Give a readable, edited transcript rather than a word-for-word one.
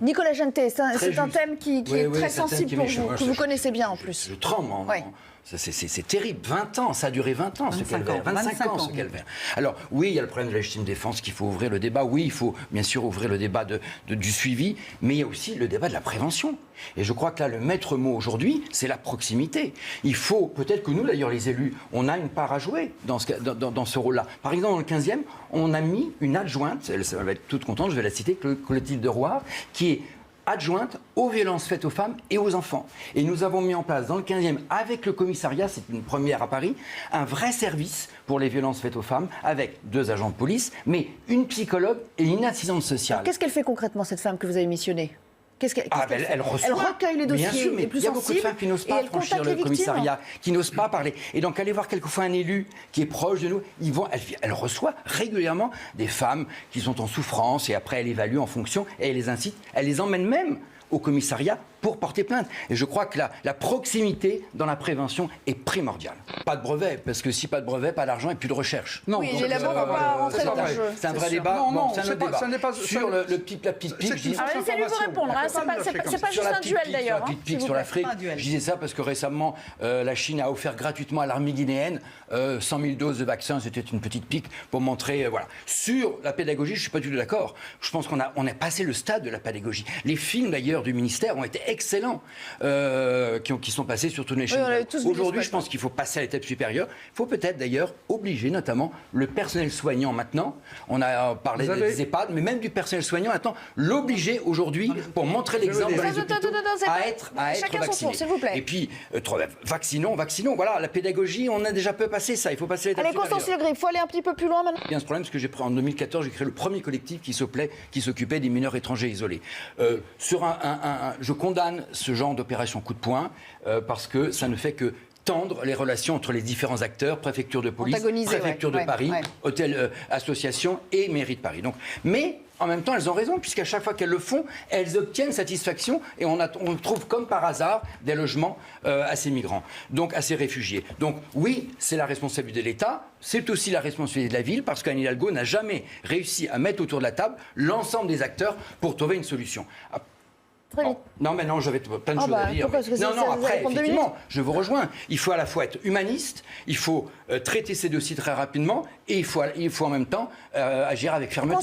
Nicolas Jeantet, c'est un juste. thème qui est très sensible pour vous, que vous connaissez bien en plus. Je tremble. Ouais. C'est terrible. 20 ans, ça a duré 20 ans, ce calvaire. 25 ans, ce calvaire. Alors, oui, il y a le problème de la légitime défense qu'il faut ouvrir le débat. Oui, il faut bien sûr ouvrir le débat du suivi, mais il y a aussi le débat de la prévention. Et je crois que là, le maître mot aujourd'hui, c'est la proximité. Il faut, peut-être que nous, d'ailleurs, les élus, on a une part à jouer dans ce rôle-là. Par exemple, dans le 15e, on a mis une adjointe, elle va être toute contente, je vais la citer, Clotilde Roire, qui est adjointe aux violences faites aux femmes et aux enfants. Et nous avons mis en place dans le 15e, avec le commissariat, c'est une première à Paris, un vrai service pour les violences faites aux femmes, avec 2 agents de police, mais une psychologue et une assistante sociale. Qu'est-ce qu'elle fait concrètement, cette femme que vous avez missionnée? Elle reçoit. Elle recueille les dossiers. Bien sûr, mais les plus il y a beaucoup de sensibles, femmes qui n'osent pas franchir le commissariat, qui n'osent pas parler. Et donc, aller voir quelquefois un élu qui est proche de nous, elle reçoit régulièrement des femmes qui sont en souffrance et après, elle évalue en fonction et elle les incite, elle les emmène même au commissariat pour porter plainte. Et je crois que la proximité dans la prévention est primordiale. Pas de brevet, parce que si pas de brevet, pas d'argent et plus de recherche. Non, oui, les labos ne vont pas rentrer dans le jeu. C'est un vrai débat. Non, c'est un autre débat. Sur la petite pique, laissez-lui vous répondre. C'est pas juste un duel d'ailleurs. Sur la petite pique sur l'Afrique, je disais ça parce que récemment, la Chine a offert gratuitement à l'armée guinéenne 100 000 doses de vaccins. C'était une petite pique pour montrer. Voilà. Sur la pédagogie, je ne suis pas du tout d'accord. Je pense qu'on a passé le stade de la pédagogie. Les films d'ailleurs du ministère ont été excellents, qui sont passés sur toutes les chaînes. Aujourd'hui, je pense qu'il faut passer à l'étape supérieure. Il faut peut-être d'ailleurs obliger notamment le personnel soignant maintenant. On a parlé des EHPAD, mais même du personnel soignant maintenant, l'obliger aujourd'hui pour montrer l'exemple dans les hôpitaux à être vacciné. S'il vous plaît. Et puis, vaccinons. Voilà, la pédagogie, on a déjà peu passé ça. Il faut passer à l'étape supérieure. Allez, Constance Legris, il faut aller un petit peu plus loin maintenant. Il y a ce problème, parce que en 2014, j'ai créé le premier collectif qui s'occupait des mineurs étrangers isolés. Je condamne ce genre d'opération coup de poing parce que ça ne fait que tendre les relations entre les différents acteurs, préfecture de police, préfecture de Paris, hôtel, association et mairie de Paris. Donc, mais en même temps, elles ont raison, puisqu'à chaque fois qu'elles le font, elles obtiennent satisfaction et on trouve comme par hasard des logements à ces migrants, donc à ces réfugiés. Donc oui, c'est la responsabilité de l'État, c'est aussi la responsabilité de la ville, parce qu'Anne Hidalgo n'a jamais réussi à mettre autour de la table l'ensemble des acteurs pour trouver une solution. Non, mais non, j'avais plein de choses à dire. Après, effectivement, je vous rejoins. Il faut à la fois être humaniste, il faut traiter ces dossiers très rapidement et il faut en même temps agir avec fermeté.